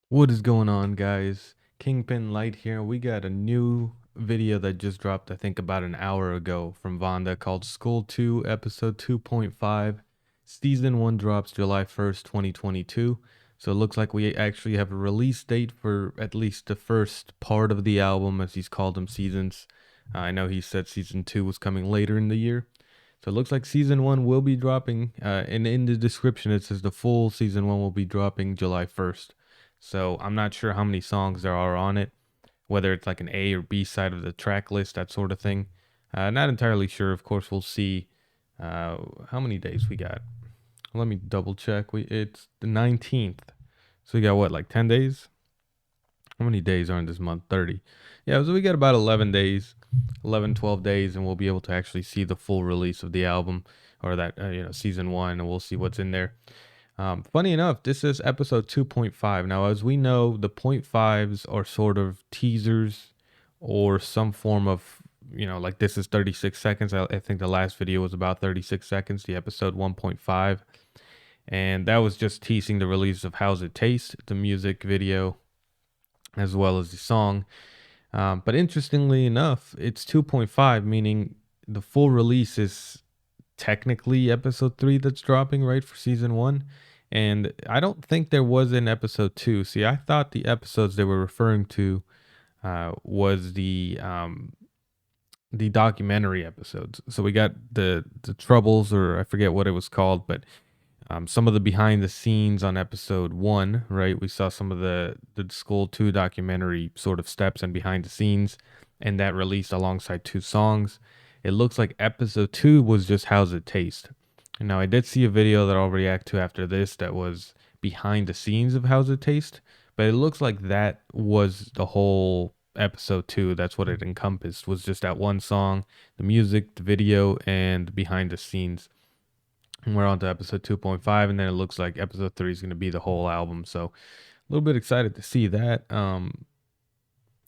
What is going on, guys? Kingpin Light here. We got a new video that just dropped, I think, about an hour ago from Vonda called School 2, Episode 2.5. Season 1 drops July 1st, 2022. So it looks like we actually have a release date for at least the first part of the album, as he's called them seasons. I know he said Season 2 was coming later in the year. So it looks like Season 1 will be dropping, and in the description it says the full Season 1 will be dropping July 1st. So I'm not sure how many songs there are on it, whether it's like an A or B side of the track list, that sort of thing. Not entirely sure. Of course, we'll see how many days we got. Let me double check. It's the 19th. So we got what, like 10 days? How many days are in this month? 30. Yeah, so we got about 11 days, 11, 12 days, and we'll be able to actually see the full release of the album, or that, season 1, and we'll see what's in there. Funny enough, this is episode 2.5. Now, as we know, the point fives are sort of teasers or some form of, like this is 36 seconds. I think the last video was about 36 seconds, the episode 1.5. And that was just teasing the release of How's It Taste, the music video, as well as the song. But interestingly enough, it's 2.5, meaning the full release is technically episode 3 that's dropping, right, for season 1. And I don't think there was an episode 2. See, I thought the episodes they were referring to was the documentary episodes. So we got the troubles, or I forget what it was called, but some of the behind the scenes on episode 1, right? We saw some of the School 2 documentary sort of steps and behind the scenes, and that released alongside 2 songs. It looks like episode 2 was just How's It Taste. Now, I did see a video that I'll react to after this that was behind the scenes of How's It Taste, but it looks like that was the whole episode 2. That's what it encompassed, was just that one song, the music, the video, and behind the scenes. And we're on to episode 2.5, and then it looks like episode 3 is going to be the whole album. So a little bit excited to see that.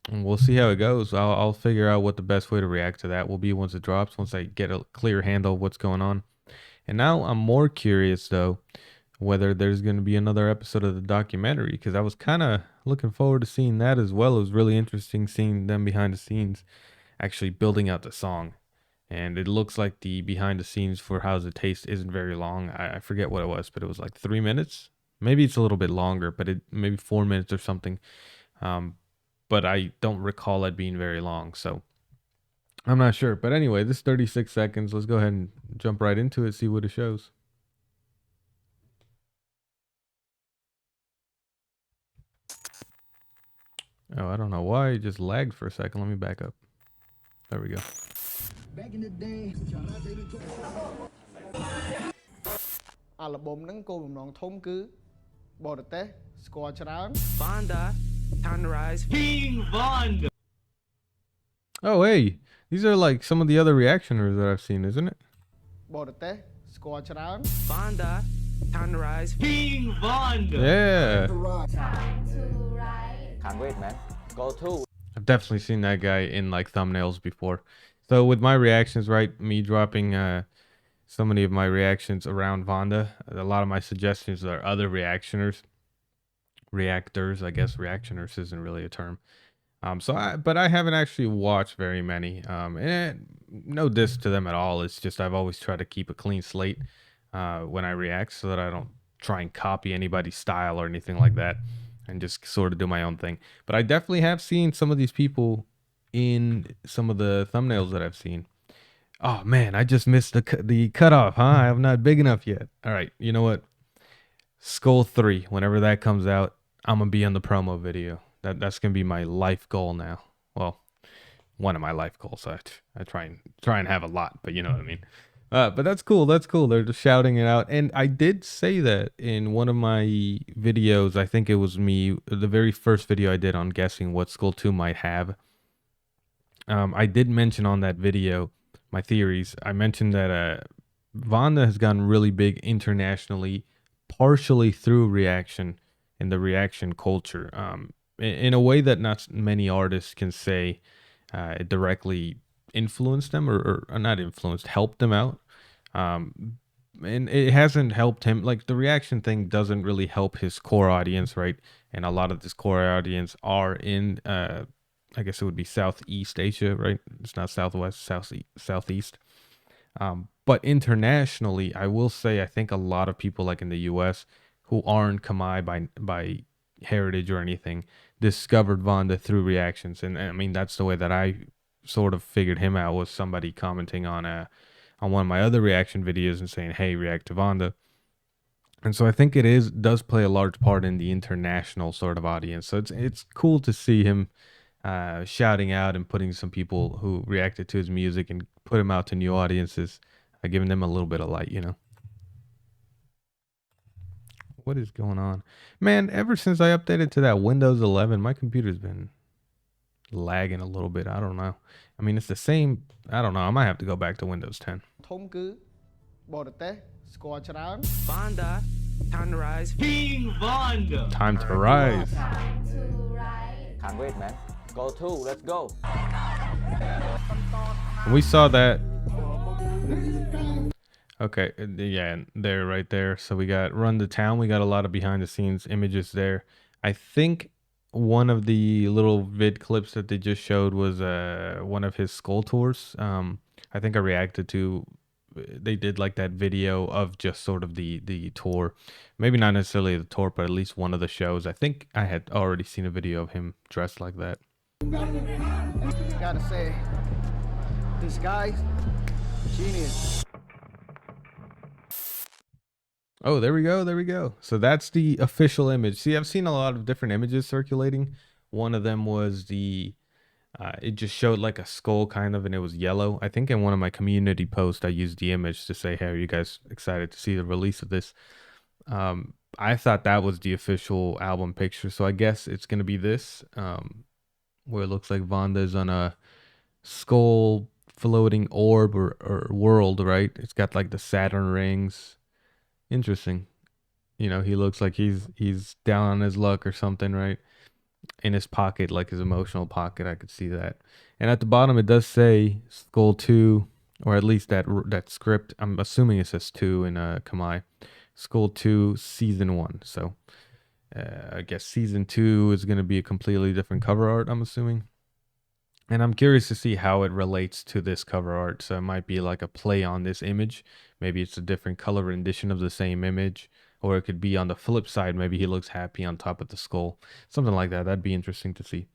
And we'll see how it goes. I'll figure out what the best way to react to that will be once it drops, once I get a clear handle of what's going on. And now I'm more curious, though, whether there's going to be another episode of the documentary, because I was kind of looking forward to seeing that as well. It was really interesting seeing them behind the scenes actually building out the song. And it looks like the behind the scenes for How's It Taste isn't very long. I forget what it was, but it was like 3 minutes. Maybe it's a little bit longer, but it maybe 4 minutes or something. But I don't recall it being very long, so I'm not sure. But anyway, this 36 seconds. Let's go ahead and jump right into it, see what it shows. Oh, I don't know why it just lagged for a second. Let me back up. There we go. Back in the day, អាល់ប៊ុមហ្នឹងគោលបំណងធំគឺបរទេសស្គាល់ច្រើន Vonda, time to rise. King Vonda. Oh, hey, these are like some of the other reactioners that I've seen, isn't it? បរទេសស្គាល់ច្រើន Vonda, time to rise. King Vonda. Yeah. Can't wait, man. Go to. I've definitely seen that guy in like thumbnails before. So with my reactions, right, me dropping so many of my reactions around Vonda, a lot of my suggestions are other reactors, I guess. Reactioners isn't really a term. But I haven't actually watched very many. And no diss to them at all. It's just I've always tried to keep a clean slate when I react, so that I don't try and copy anybody's style or anything like that, and just sort of do my own thing. But I definitely have seen some of these people in some of the thumbnails that I've seen. Oh man, I just missed the cutoff, huh? I'm not big enough yet. All right, you know what? Skull 3, whenever that comes out, I'm gonna be on the promo video. That's gonna be my life goal now. Well, one of my life goals. I try and have a lot, but you know what I mean. But that's cool. That's cool. They're just shouting it out. And I did say that in one of my videos. I think it was me, the very first video I did on guessing what Skull 2 might have. I did mention on that video my theories. I mentioned that Vonda has gotten really big internationally, partially through reaction in the reaction culture. In a way that not many artists can say it directly influenced them, or not influenced, helped them out. and it hasn't helped him. Like the reaction thing doesn't really help his core audience, right? And a lot of this core audience are in I guess it would be Southeast Asia, right? It's not Southwest, Southeast. But internationally, I will say I think a lot of people like in the US who aren't Khmer by heritage or anything discovered Vonda through reactions. And I mean that's the way that I sort of figured him out, was somebody commenting on one of my other reaction videos and saying, "Hey, react to Vonda." And so I think does play a large part in the international sort of audience. So it's cool to see him shouting out and putting some people who reacted to his music and put him out to new audiences, giving them a little bit of light, you know. What is going on? Man, ever since I updated to that Windows 11, my computer's been lagging a little bit. I don't know. I mean, it's the same. I don't know. I might have to go back to Windows 10. ធំគឺបរទេសស្គាល់ច្រើន Vonda. Time to rise. King Vonda. Time to rise. Can't wait, man. Go to, let's go. We saw that. Okay, yeah, there, right there. So we got Run the Town. We got a lot of behind the scenes images there. I think one of the little vid clips that they just showed was one of his school tours. I think I reacted to. They did like that video of just sort of the tour, maybe not necessarily the tour, but at least one of the shows. I think I had already seen a video of him dressed like that. Gotta say, this guy's genius. Oh, there we go. There we go. So that's the official image. See, I've seen a lot of different images circulating. One of them was it just showed like a skull kind of, and it was yellow. I think in one of my community posts, I used the image to say, hey, are you guys excited to see the release of this? I thought that was the official album picture. So I guess it's going to be this, where it looks like Vonda is on a skull floating orb or world, right? It's got like the Saturn rings. Interesting. You know, he looks like he's down on his luck or something, right? In his pocket, like his emotional pocket. I could see that. And at the bottom it does say Skull 2, or at least that script. I'm assuming it says 2 in Khmer. Skull 2 season 1. So I guess season 2 is going to be a completely different cover art, I'm assuming. And I'm curious to see how it relates to this cover art. So it might be like a play on this image. Maybe it's a different color rendition of the same image. Or it could be on the flip side. Maybe he looks happy on top of the skull. Something like that. That'd be interesting to see.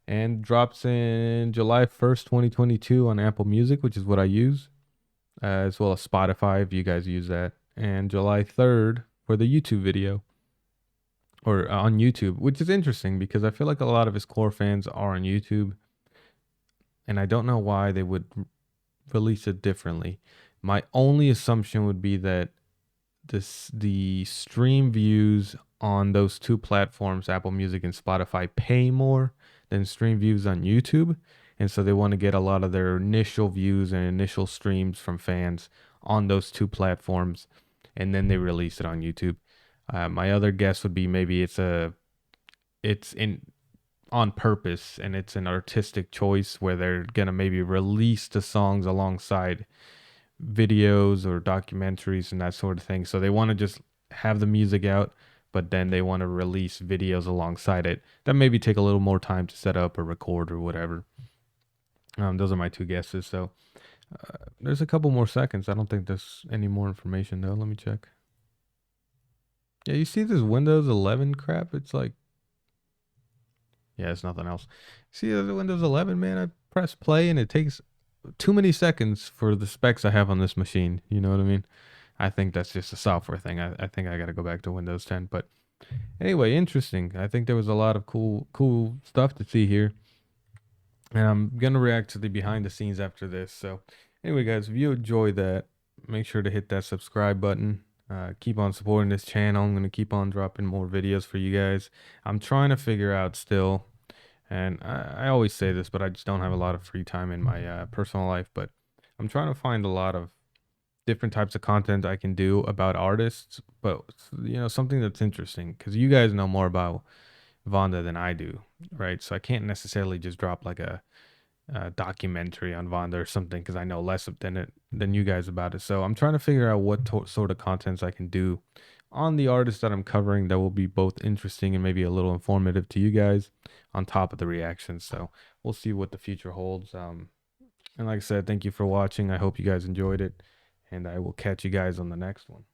And drops in July 1st, 2022 on Apple Music, which is what I use. As well as Spotify, if you guys use that. And July 3rd for the YouTube video. Or on YouTube, which is interesting because I feel like a lot of his core fans are on YouTube. And I don't know why they would release it differently. My only assumption would be that the stream views on those two platforms, Apple Music and Spotify, pay more than stream views on YouTube. And so they want to get a lot of their initial views and initial streams from fans on those two platforms. And then they release it on YouTube. My other guess would be maybe it's on purpose and it's an artistic choice where they're going to maybe release the songs alongside videos or documentaries and that sort of thing. So they want to just have the music out, but then they want to release videos alongside it that maybe take a little more time to set up or record or whatever. Those are my two guesses. So there's a couple more seconds. I don't think there's any more information though. Let me check. Yeah, you see this Windows 11 crap? It's like, yeah, it's nothing else. See the Windows 11, man? I press play and it takes too many seconds for the specs I have on this machine. You know what I mean? I think that's just a software thing. I think I got to go back to Windows 10. But anyway, interesting. I think there was a lot of cool stuff to see here. And I'm going to react to the behind the scenes after this. So anyway, guys, if you enjoyed that, make sure to hit that subscribe button. Keep on supporting this channel. I'm going to keep on dropping more videos for you guys. I'm trying to figure out still. And I always say this, but I just don't have a lot of free time in my personal life. But I'm trying to find a lot of different types of content I can do about artists. But, you know, something that's interesting. Because you guys know more about Vonda than I do, right? So I can't necessarily just drop like documentary on Vonda or something, because I know less than you guys about it. So I'm trying to figure out what sort of contents I can do on the artist that I'm covering that will be both interesting and maybe a little informative to you guys on top of the reactions. So we'll see what the future holds. And like I said, thank you for watching. I hope you guys enjoyed it, and I will catch you guys on the next one.